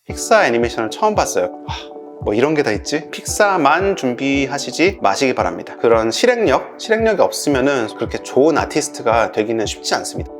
픽사 애니메이션을 처음 봤어요. 뭐 이런 게 다 있지? 픽사만 준비하시지 마시기 바랍니다. 그런 실행력이 없으면은 그렇게 좋은 아티스트가 되기는 쉽지 않습니다.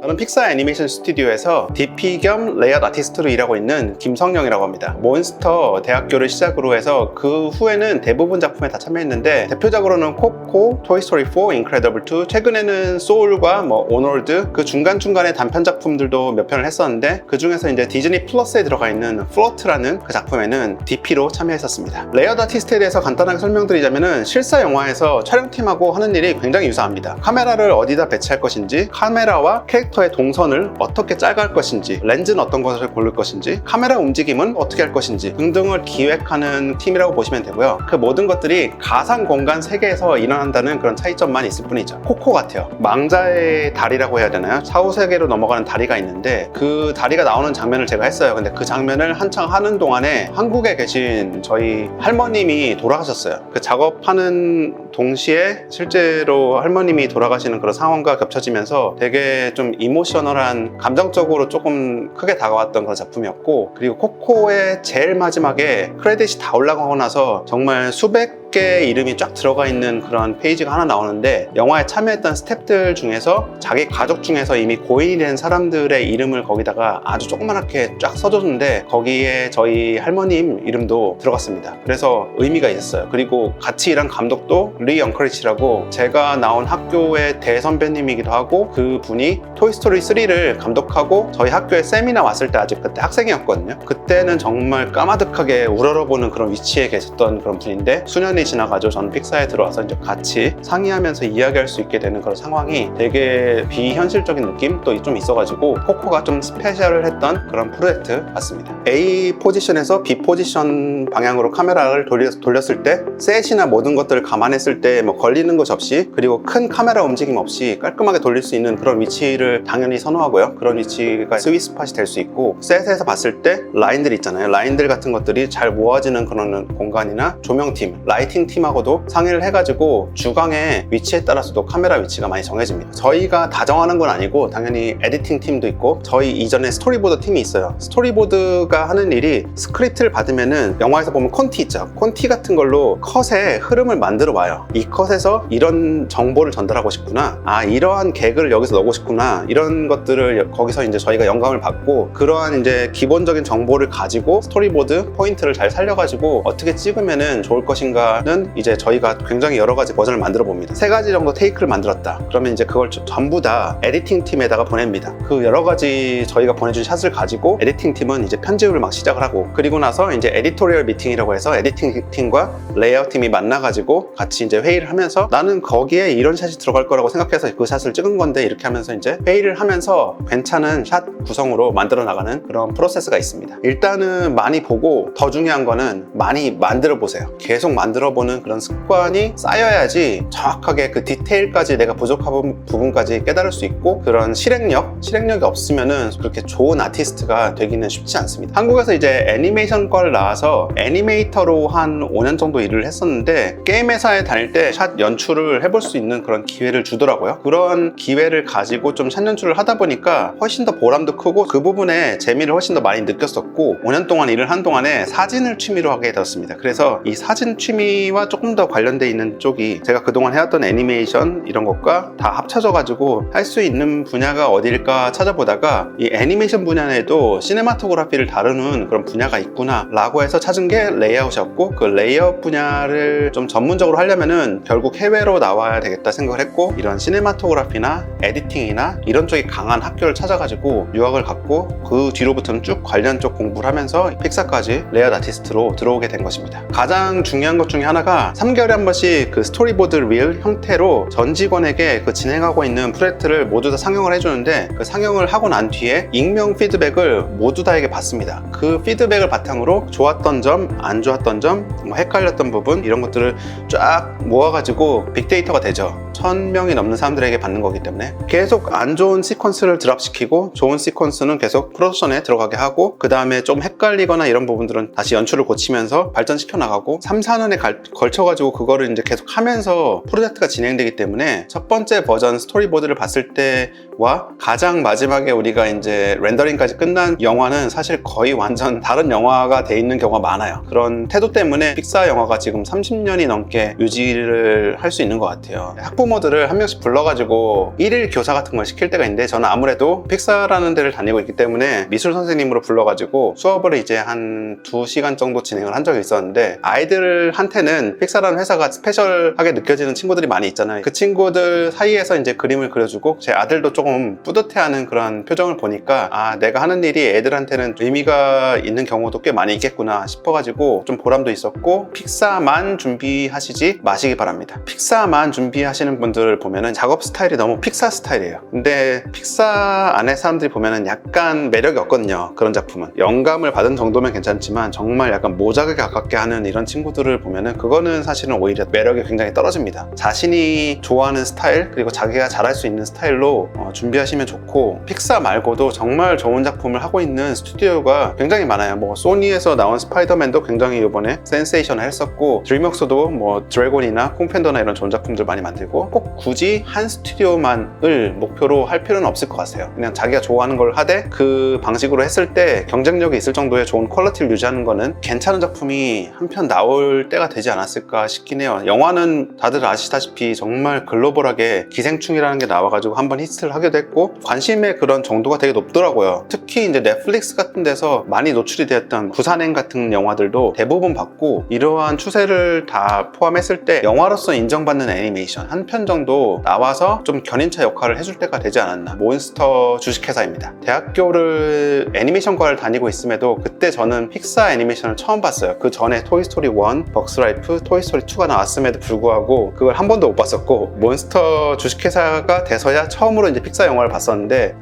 저는 픽사 애니메이션 스튜디오에서 DP 겸 레이아웃 아티스트로 일하고 있는 김성영이라고 합니다. 몬스터 대학교를 시작으로 해서 그 후에는 대부분 작품에 다 참여했는데, 대표적으로는 코코, 토이스토리 4, 인크레더블 2, 최근에는 소울과 오너드, 그 중간중간에 단편 작품들도 몇 편을 했었는데, 그 중에서 이제 디즈니 플러스에 들어가 있는 플로트라는 그 작품에는 DP로 참여했었습니다. 레이아웃 아티스트에 대해서 간단하게 설명드리자면은, 실사 영화에서 촬영팀하고 하는 일이 굉장히 유사합니다. 카메라를 어디다 배치할 것인지, 카메라와 캐릭터의 동선을 어떻게 짜갈 것인지, 렌즈는 어떤 것을 고를 것인지, 카메라 움직임은 어떻게 할 것인지 등등을 기획하는 팀이라고 보시면 되고요. 그 모든 것들이 가상 공간 세계에서 일어난다는 그런 차이점만 있을 뿐이죠. 코코 같아요. 망자의 다리라고 해야 되나요? 사후세계로 넘어가는 다리가 있는데, 그 다리가 나오는 장면을 제가 했어요. 근데 그 장면을 한창 하는 동안에 한국에 계신 저희 할머님이 돌아가셨어요. 그 작업하는 동시에 실제로 할머님이 돌아가시는 그런 상황과 겹쳐지면서 되게 좀 이모셔널한, 감정적으로 조금 크게 다가왔던 그런 작품이었고, 그리고 코코의 제일 마지막에 크레딧이 다 올라가고 나서 정말 수백 개의 이름이 쫙 들어가 있는 그런 페이지가 하나 나오는데, 영화에 참여했던 스태프들 중에서 자기 가족 중에서 이미 고인이 된 사람들의 이름을 거기다가 아주 조그맣게 쫙 써줬는데, 거기에 저희 할머님 이름도 들어갔습니다. 그래서 의미가 있었어요. 그리고 같이 일한 감독도 리 엉크리치라고, 제가 나온 학교의 대선배님이기도 하고, 그 분이 토이스토리 3를 감독하고 저희 학교에 세미나 왔을 때 아직 그때 학생이었거든요. 그때는 정말 까마득하게 우러러보는 그런 위치에 계셨던 그런 분인데, 수년이 지나가지고 저는 픽사에 들어와서 이제 같이 상의하면서 이야기할 수 있게 되는 그런 상황이 되게 비현실적인 느낌도 좀 있어가지고, 코코가 좀 스페셜했던 그런 프로젝트 같습니다. A 포지션에서 B 포지션 방향으로 카메라를 돌렸을 때 셋이나 모든 것들을 감안했을 때 걸리는 것이 없이, 그리고 큰 카메라 움직임 없이 깔끔하게 돌릴 수 있는 그런 위치를 당연히 선호하고요. 그런 위치가 스윗스팟이 될 수 있고, 셋에서 봤을 때 라인들 있잖아요. 라인들 같은 것들이 잘 모아지는 그런 공간이나 조명팀, 라이팅 팀하고도 상의를 해가지고 주광의 위치에 따라서도 카메라 위치가 많이 정해집니다. 저희가 다 정하는 건 아니고 당연히 에디팅 팀도 있고, 저희 이전에 스토리보드 팀이 있어요. 스토리보드가 하는 일이, 스크립트를 받으면은 영화에서 보면 콘티 있죠. 콘티 같은 걸로 컷의 흐름을 만들어 와요. 이 컷에서 이런 정보를 전달하고 싶구나, 이러한 개그를 여기서 넣고 싶구나, 이런 것들을 거기서 이제 저희가 영감을 받고, 그러한 이제 기본적인 정보를 가지고 스토리보드 포인트를 잘 살려가지고 어떻게 찍으면은 좋을 것인가는 이제 저희가 굉장히 여러 가지 버전을 만들어 봅니다. 3가지 정도 테이크를 만들었다 그러면 이제 그걸 전부 다 에디팅 팀에다가 보냅니다. 그 여러 가지 저희가 보내준 샷을 가지고 에디팅 팀은 이제 편집을 막 시작을 하고, 그리고 나서 이제 에디토리얼 미팅이라고 해서 에디팅 팀과 레이아웃 팀이 만나가지고 같이 이제 회의를 하면서, 나는 거기에 이런 샷이 들어갈 거라고 생각해서 그 샷을 찍은 건데, 이렇게 하면서 이제 회의를 하면서 괜찮은 샷 구성으로 만들어 나가는 그런 프로세스가 있습니다. 일단은 많이 보고, 더 중요한 거는 많이 만들어 보세요. 계속 만들어 보는 그런 습관이 쌓여야지 정확하게 그 디테일까지, 내가 부족한 부분까지 깨달을 수 있고, 그런 실행력이 없으면은 그렇게 좋은 아티스트가 되기는 쉽지 않습니다. 한국에서 이제 애니메이션과를 나와서 애니메이터로 한 5년 정도 일을 했었는데, 게임 회사에 다닐 때 샷 연출을 해볼 수 있는 그런 기회를 주더라고요. 그런 기회를 가지고 좀 샷 연출을 하다 보니까 훨씬 더 보람도 크고, 그 부분에 재미를 훨씬 더 많이 느꼈었고, 5년 동안 일을 한 동안에 사진을 취미로 하게 되었습니다. 그래서 이 사진 취미와 조금 더 관련돼 있는 쪽이, 제가 그동안 해왔던 애니메이션 이런 것과 다 합쳐져가지고 할 수 있는 분야가 어딜까 찾아보다가, 이 애니메이션 분야에도 시네마토그래피를 다루는 그런 분야가 있구나 라고 해서 찾은 게 레이아웃이었고, 그 레이아웃 분야를 좀 전문적으로 하려면은 결국 해외로 나와야 되겠다 생각을 했고, 이런 시네마토그래피나 에디팅이나 이런 쪽이 강한 학교를 찾아가지고 유학을 갔고, 그 뒤로부터는 쭉 관련 쪽 공부를 하면서 픽사까지 레이아웃 아티스트로 들어오게 된 것입니다. 가장 중요한 것 중에 하나가 3개월에 한 번씩 그 스토리보드 릴 형태로 전 직원에게 그 진행하고 있는 프로젝트를 모두 다 상영을 해주는데, 그 상영을 하고 난 뒤에 익명 피드백을 모두 다에게 받습니다. 그 피드백을 바탕으로 좋았던 점, 안 좋았던 점, 헷갈렸던 부분, 이런 것들을 쫙 모아가지고 빅데이터가 되죠. 1000명이 넘는 사람들에게 받는 거기 때문에 계속 안 좋은 시퀀스를 드랍시키고, 좋은 시퀀스는 계속 프로덕션에 들어가게 하고, 그 다음에 좀 헷갈리거나 이런 부분들은 다시 연출을 고치면서 발전시켜 나가고, 3, 4년에 갈 걸쳐가지고 그거를 이제 계속 하면서 프로젝트가 진행되기 때문에 첫 번째 버전 스토리보드를 봤을 때와 가장 마지막에 우리가 이제 렌더링까지 끝난 영화는 사실 거의 완전 다른 영화가 돼 있는 경우가 많아요. 그런 태도 때문에 픽사 영화가 지금 30년이 넘게 유지를 할 수 있는 것 같아요. 학부모들을 한 명씩 불러가지고 일일 교사 같은 걸 시킬 때가 있는데, 저는 아무래도 픽사라는 데를 다니고 있기 때문에 미술 선생님으로 불러가지고 수업을 이제 한 2시간 정도 진행을 한 적이 있었는데, 아이들한테는 픽사라는 회사가 스페셜하게 느껴지는 친구들이 많이 있잖아요. 그 친구들 사이에서 이제 그림을 그려주고 제 아들도 조금 뿌듯해하는 그런 표정을 보니까, 아, 내가 하는 일이 애들한테는 의미가 있는 경우도 꽤 많이 있겠구나 싶어가지고 좀 보람도 있었고, 픽사만 준비하시지 마시기 바랍니다. 픽사만 준비하시는 분들을 보면은 작업 스타일이 너무 픽사 스타일이에요. 근데 픽사 안에 사람들이 보면은 약간 매력이 없거든요. 그런 작품은 영감을 받은 정도면 괜찮지만 정말 약간 모작에 가깝게 하는 이런 친구들을 보면은 그거는 사실은 오히려 매력이 굉장히 떨어집니다. 자신이 좋아하는 스타일, 그리고 자기가 잘할 수 있는 스타일로 준비하시면 좋고, 픽사 말고도 정말 좋은 작품을 하고 있는 스튜디오가 굉장히 많아요. 뭐 소니에서 나온 스파이더맨도 굉장히 이번에 센세이션을 했었고, 드림웍스도 뭐 드래곤이나 콩팬더나 이런 좋은 작품들 많이 만들고, 꼭 굳이 한 스튜디오만을 목표로 할 필요는 없을 것 같아요. 그냥 자기가 좋아하는 걸 하되 그 방식으로 했을 때 경쟁력이 있을 정도의 좋은 퀄리티를 유지하는 거는 괜찮은 작품이 한 편 나올 때가 되지 않았을까 싶긴 해요. 영화는 다들 아시다시피 정말 글로벌하게 기생충이라는 게 나와가지고 한번 히트를 하기도 했고, 관심의 그런 정도가 되게 높더라고요. 특히 이제 넷플릭스 같은 데서 많이 노출이 되었던 부산행 같은 영화들도 대부분 봤고, 이러한 추세를 다 포함했을 때 영화로서 인정받는 애니메이션 한 편 정도 나와서 좀 견인차 역할을 해줄 때가 되지 않았나. 몬스터 주식회사입니다. 대학교를 애니메이션과를 다니고 있음에도 그때 저는 픽사 애니메이션을 처음 봤어요. 그 전에 토이스토리 1, 벅스라이프, 토이스토리 2가 나왔음에도 불구하고 그걸 한 번도 못 봤었고, 몬스터 주식회사가 돼서야 처음으로 이제 픽사 영화를 봤었는데,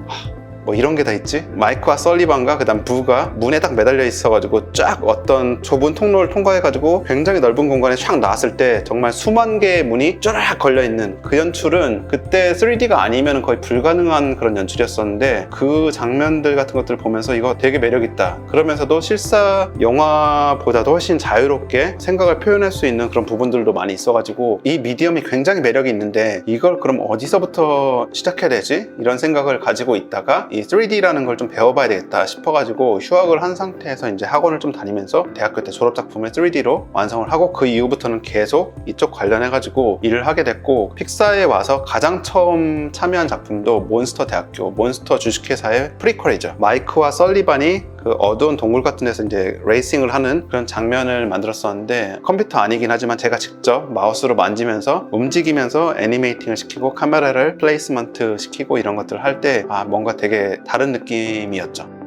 뭐 이런 게 다 있지? 마이크와 설리반과 그다음 부가 문에 딱 매달려 있어가지고 쫙 어떤 좁은 통로를 통과해가지고 굉장히 넓은 공간에 쫙 나왔을 때 정말 수만 개의 문이 쫙 걸려있는 그 연출은 그때 3D가 아니면 거의 불가능한 그런 연출이었었는데, 그 장면들 같은 것들을 보면서 이거 되게 매력있다, 그러면서도 실사 영화보다도 훨씬 자유롭게 생각을 표현할 수 있는 그런 부분들도 많이 있어가지고 이 미디엄이 굉장히 매력이 있는데 이걸 그럼 어디서부터 시작해야 되지? 이런 생각을 가지고 있다가 이 3D라는 걸 좀 배워봐야 되겠다 싶어가지고 휴학을 한 상태에서 이제 학원을 좀 다니면서 대학교 때 졸업작품을 3D로 완성을 하고, 그 이후부터는 계속 이쪽 관련해가지고 일을 하게 됐고, 픽사에 와서 가장 처음 참여한 작품도 몬스터 대학교, 몬스터 주식회사의 프리퀄이죠. 마이크와 설리반이 그 어두운 동굴 같은 데서 이제 레이싱을 하는 그런 장면을 만들었었는데, 컴퓨터 아니긴 하지만 제가 직접 마우스로 만지면서 움직이면서 애니메이팅을 시키고 카메라를 플레이스먼트 시키고 이런 것들을 할 때 뭔가 되게 다른 느낌이었죠.